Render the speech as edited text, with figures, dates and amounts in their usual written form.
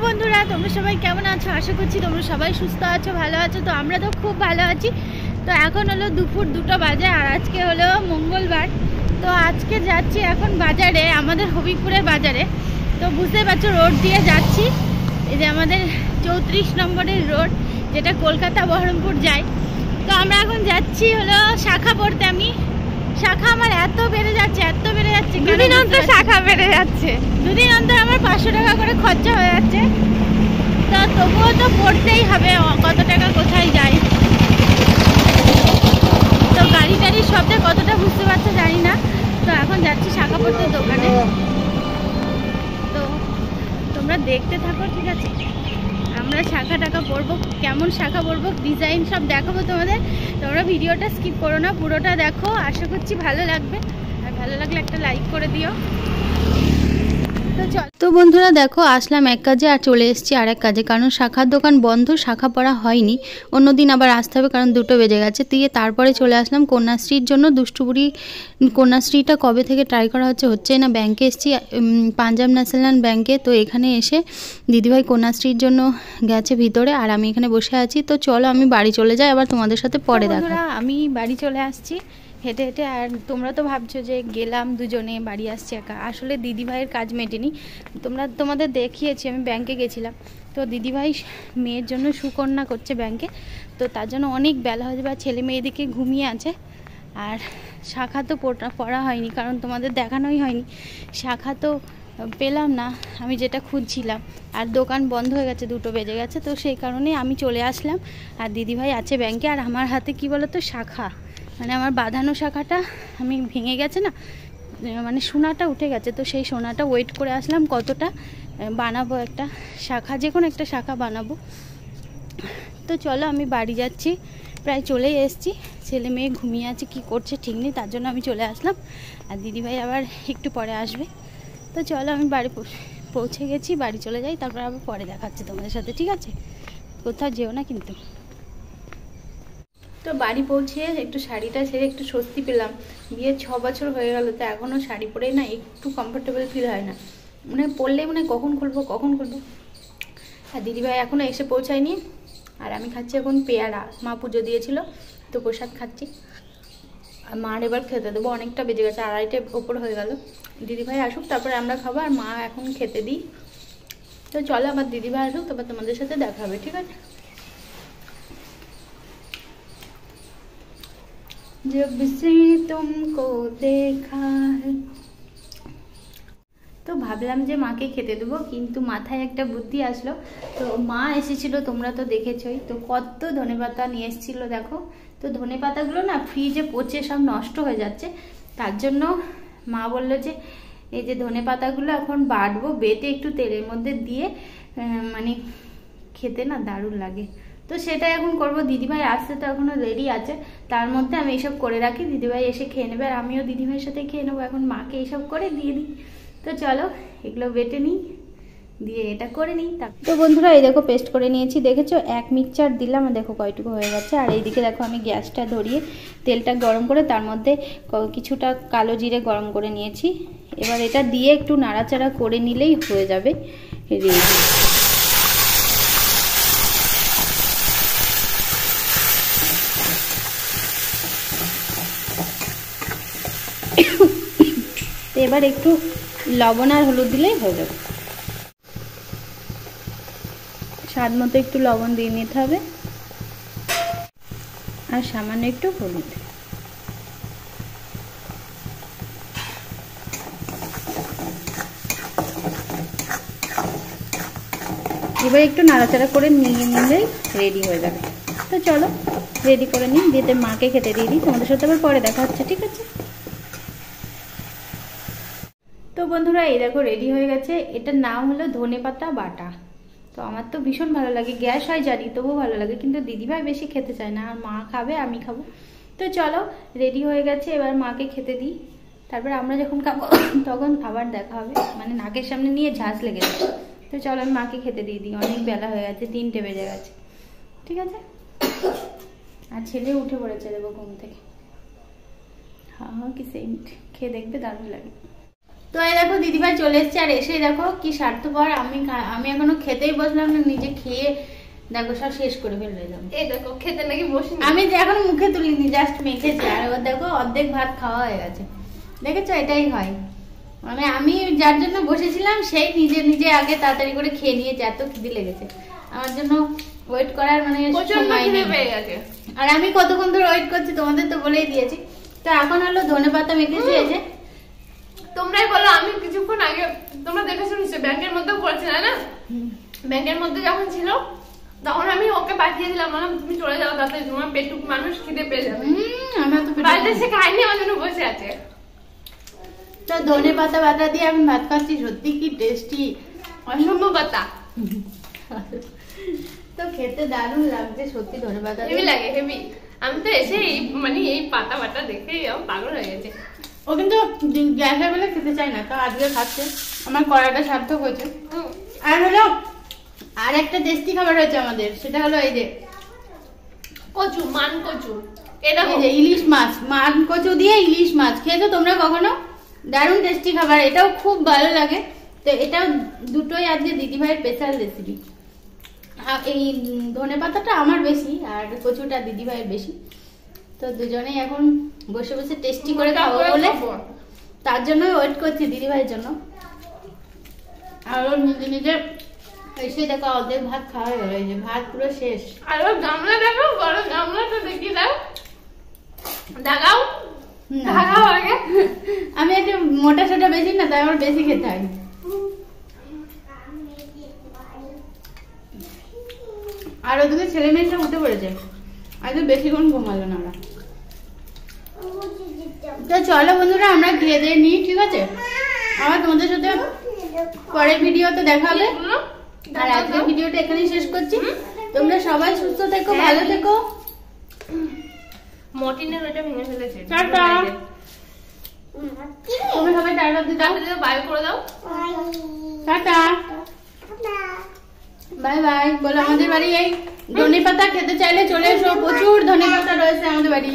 বন্ধুরা তোমরা সবাই কেমন আছো? আশা করছি তোমরা সবাই সুস্থ আছো, ভালো আছো। তো আমরা তো খুব ভালো আছি। তো এখন হলো দুপুর 2টা বাজে আর আজকে হলো মঙ্গলবার। তো আজকে যাচ্ছি এখন বাজারে, আমাদের হবিপুরের বাজারে। তো বুঝতে পারছো রোড দিয়ে যাচ্ছি, এই যে আমাদের 34 নম্বরের রোড, যেটা কলকাতা বহরমপুর যায়। তো আমরা এখন যাচ্ছি হলো শাখা পড়তে। শাখা আমার এত বেড়ে যাচ্ছে, দুদিন অন্তর শাখা বেড়ে যাচ্ছে, দুদিন অন্তর আমার 500 টাকা করে খরচা হয়ে যাচ্ছে। তো তবুও তো পড়তেই হবে, কত টাকা কোথায় যায়। তো গাড়ি টাড়ির শব্দে কতটা বুঝতে পারছো জানি না। তো এখন যাচ্ছি শাখা পড়তে দোকানে। তো তোমরা দেখতে থাকো, ঠিক আছে? আমরা শাখা টাকা পরবো, কেমন শাখা পরবো, ডিজাইন সব দেখাবো তোমাদের। তোমরা ভিডিওটা স্কিপ করো না, পুরোটা দেখো। আশা করছি ভালো লাগবে, আর ভালো লাগলে একটা লাইক করে দিও। তো বন্ধুরা দেখো, আসলাম এক কাজে আর চলে এসেছি আর এক কাজে, কারণ শাখার দোকান বন্ধ, শাখা পড়া হয়নি। অন্যদিন আবার আসতে হবে, কারণ 2টো বেজে গেছে। তারপরে চলে আসলাম কন্যাশ্রীর জন্য। দুষ্টুপুরি কন্যাশ্রীটা কবে থেকে ট্রাই করা হচ্ছে না। ব্যাংকে এসেছি, পাঞ্জাব ন্যাশনাল ব্যাংকে। তো এখানে এসে দিদিভাই কন্যাশ্রীর জন্য গেছে ভিতরে, আর আমি এখানে বসে আছি। তো চলো আমি বাড়ি চলে যাই, আবার তোমাদের সাথে পরে দেখা। আমি বাড়ি চলে আসছি হেঁটে হেঁটে। আর তোমরা তো ভাবছো যে গেলাম দুজনে, বাড়ি আসছি একা। আসলে দিদিভাইয়ের কাজ মেটেনি। তোমাদের দেখিয়েছি আমি ব্যাংকে গেছিলাম। তো দিদিভাই মেয়ের জন্য সুকন্যা করছে ব্যাংকে। তো তার জন্য অনেক বেলা হয়ে যাবে, আর ছেলে মেয়েদিকে ঘুমিয়ে আছে। আর শাখা তো পড়া হয়নি, কারণ তোমাদের দেখানোই হয়নি। শাখা তো পেলাম না আমি যেটা খুঁজছিলাম, আর দোকান বন্ধ হয়ে গেছে, 2টো বেজে গেছে। তো সেই কারণে আমি চলে আসলাম। আর দিদিভাই আছে ব্যাংকে, আর আমার হাতে কি বলো তো শাখা, মানে আমার বাঁধানো শাখাটা আমি ভেঙে গেছে না, মানে সোনাটা উঠে গেছে। তো সেই সোনাটা ওয়েট করে আসলাম, কতটা বানাবো একটা শাখা, যে কোনো একটা শাখা বানাবো। তো চলো আমি বাড়ি যাচ্ছি, প্রায় চলেই এসেছি। ছেলে মেয়ে ঘুমিয়ে আছে, কি করছে ঠিক নেই, তার জন্য আমি চলে আসলাম। আর দিদিভাই আবার একটু পরে আসবে। তো চলো আমি বাড়ি পৌঁছে গেছি, বাড়ি চলে যাই, তারপর আবার পরে দেখাচ্ছি তোমাদের সাথে, ঠিক আছে? কোথাও যেও না কিন্তু। তো বাড়ি পৌঁছে একটু শাড়িটা ছেড়ে একটু স্বস্তি পেলাম। বিয়ে 6 বছর হয়ে গেল, তো এখনও শাড়ি পরেই না একটু কমফোর্টেবল ফিল হয় না, মানে পরলেই মানে কখন খুলবো। আর দিদিভাই এখনও এসে পৌঁছায়নি। আর আমি খাচ্ছি এখন পেয়ারা, মা পুজো দিয়েছিল তো প্রসাদ খাচ্ছি। আর মার এবার খেতে দেবো, অনেকটা বেজে গেছে, 2:30টার ওপর হয়ে গেল। দিদিভাই আসুক তারপরে আমরা খাবো, আর মা এখন খেতে দিই। তো চলো আবার দিদিভাই আসুক, তারপর তোমাদের সাথে দেখা হবে, ঠিক আছে? जब से तुमको देखा है। তো ভাবলাম যে মাকে খেতে দেবো, কিন্তু মাথায় একটা বুদ্ধি আসলো। তো মা এসেছিল, তোমরা তো দেখেছই, তো কত ধনেপাতা নিয়ে এসেছিলো দেখো। তো ধনেপাতাগুলো না ফ্রিজে পচে সব নষ্ট হয়ে যাচ্ছে। তার জন্য মা বললো যে এই যে ধনেপাতাগুলো এখন বাটবো, বেটে একটু তেলের মধ্যে দিয়ে মানে খেতে না দারুণ লাগে। তো সেটা এখন করবো। দিদিভাই আসতে তো এখনো রেডি আছে, তার মধ্যে আমি এইসব করে রাখি, দিদিভাই এসে খেয়ে নেবে, আর আমিও দিদিভাইয়ের সাথে খেয়ে নেবো। এখন মাকে এইসব করে দিয়ে দিই। তো চলো এগুলো বেটে নিই, দিয়ে এটা করে নিই। তো বন্ধুরা এই দেখো পেস্ট করে নিয়েছি, দেখেছো? 1 মিক্সচার দিলাম, আর দেখো কয়টুকু হয়ে গেছে। আর এইদিকে দেখো আমি গ্যাসটা ধরিয়ে তেলটা গরম করে তার মধ্যে কিছুটা কালো জিরে গরম করে নিয়েছি। এবার এটা দিয়ে একটু নাড়াচাড়া করে নিলেই হয়ে যাবে রেডি। এবার একটু লবণ আর হলুদ দিলেই হয়ে যাবে। স্বাদ মতো একটু লবণ দিয়ে নিতে হবে, আর সামান্য একটু হলুদ। এবার একটু নাড়াচাড়া করে নিয়ে নিলেই রেডি হয়ে যাবে। তো চলো রেডি করে নিই, দিয়ে মাকে খেতে দিয়ে দিই। তোমাদের সাথে আবার পরে দেখা হচ্ছে, ঠিক আছে? তো বন্ধুরা এই দেখো রেডি হয়ে গেছে। এটার নাম হলো ধনেপাতা বাটা। তো আমার তো ভীষণ ভালো লাগে, গ্যাস হয় জানি, তবুও ভালো লাগে। কিন্তু দিদিভাই বেশি খেতে চায় না, আর মা খাবে, আমি খাবো। তো চলো রেডি হয়ে গেছে, এবার মাকে খেতে দিই। তারপর আমরা যখন খাবো তখন আবার দেখা হবে, মানে নাকের সামনে নিয়ে ঝাঁজ লেগে যাবে। তো চলো আমি মাকে খেতে দিয়ে দিই, অনেক বেলা হয়ে গেছে, 3টে বেজে গেছে, ঠিক আছে? আর ছেলে উঠে পড়েছে দেবো ঘুম থেকে। हाँ हाँ कि सेंट খেয়ে দেখবে দারুণ লাগে। তো এই দেখো দিদিভাই চলে এসছে, আর এসে দেখো কি স্বার্থপর, আমি এখনো খেতেই বসলাম না, নিজে খেয়ে দেখো সব শেষ করে ফেললে। এই দেখো খেতে নাকি বসে, আমি এখনো মুখে তুলিনি, জাস্ট মেখেছি, আর ওর দেখো অর্ধেক ভাত খাওয়া হয়ে গেছে। দেখেছো, এটাই হয়, মানে আমি যার জন্য বসেছিলাম সেই নিজে নিজে আগে তাড়াতাড়ি করে খেয়ে নিয়েছে, এত খিদে লেগেছে আমার জন্য ওয়েট করার মানে সময় নেই। আর আমি কতক্ষণ ধরে ওয়েট করছি তোমাদের তো বলেই দিয়েছি। তো এখন হলো ধনেপাতা মেখেছি, এই যে তোমরাই বলো, আমি কিছুক্ষণ আগে তোমরা দেখেছো নিশ্চয় ব্যাংকের মধ্যেও করেছি না, ব্যাংকের মধ্যে যখন ছিল তখন আমি ওকে পাঠিয়ে দিলাম, বললাম তুমি চলে যাও, তাতে তোমার পেটুক মানুষ খিদে পেয়ে যাবে। আমরা তো বাড়িতে সে খাইনি, আমার জন্য বসে আছে। তো ধনেপাতা বাটা দিয়ে আমি ভাত খাচ্ছি, সত্যি কি টেস্টি, অসম্ভব পাতা। তো খেতে দারুণ লাগছে সত্যি, ধনেপাতা হেভি লাগে, হেভি। আমি তো এসে মানে এই পাতা বাটা দেখে আমার পাগল হয়ে গেছে। ও কিন্তু গ্যাসের বেলা খেতে চায় না, তো আজকে খাচ্ছে, আমার কড়াটা সার্থক হয়েছে। আর হলো আর একটা টেস্টি খাবার হয়েছে আমাদের, সেটা হলো এই যে কচু, মান কচু, এটা এই যে ইলিশ মাছ, মান কচু দিয়ে ইলিশ মাছ খেয়েছো তোমরা কখনো? দারুণ টেস্টি খাবার, এটাও খুব ভালো লাগে। তো এটাও দুটোই আজকে দিদিভাইয়ের স্পেশাল রেসিপি। এই ধনেপাতাটা আমার বেশি আর কচুটা দিদিভাইয়ের বেশি। তো দুজনেই এখন বসে বসে টেস্টি করে খাবো বলে তার জন্য ওয়েট করছি দিদিভাইয়ের জন্য। আর ওর নিজে নিজে এসে দেখো অর্ধেক ভাত খাওয়া হয়ে গেল, এই যে ভাত পুরো শেষ। আর ওর গামলা দেখো, বড় গামলাটা দেখি দাও, দাগাও দাগাও আগে। আমি একটু মোটা সোটা বেশি না, তাই আমার বেশি খেতে হয়। আর ওদিকে ছেলে মেয়ে সব উঠে পড়েছে, আজ বেশিক্ষণ ঘুমালো না ওরা। তো চলো বন্ধুরা, আমরা খেয়ে দিয়ে নিই, ঠিক আছে? আবার তোমাদের সাথে পরের ভিডিওতে দেখা হবে। আর আজকের ভিডিওটা এখানেই শেষ করছি। তোমরা সবাই সুস্থ থেকো, ভালো থেকো। মর্টিনের ওটা ভেঙে ফেলেছে। টাটা। তোমরা সবাই টাটা দিয়ে দাও, বাই করে দাও। টাটা, বাই বাই বলো। আমাদের বাড়ি এই ধনেপাতা খেতে চাইলে চলে এসো, প্রচুর ধনেপাতা রয়েছে আমাদের বাড়ি।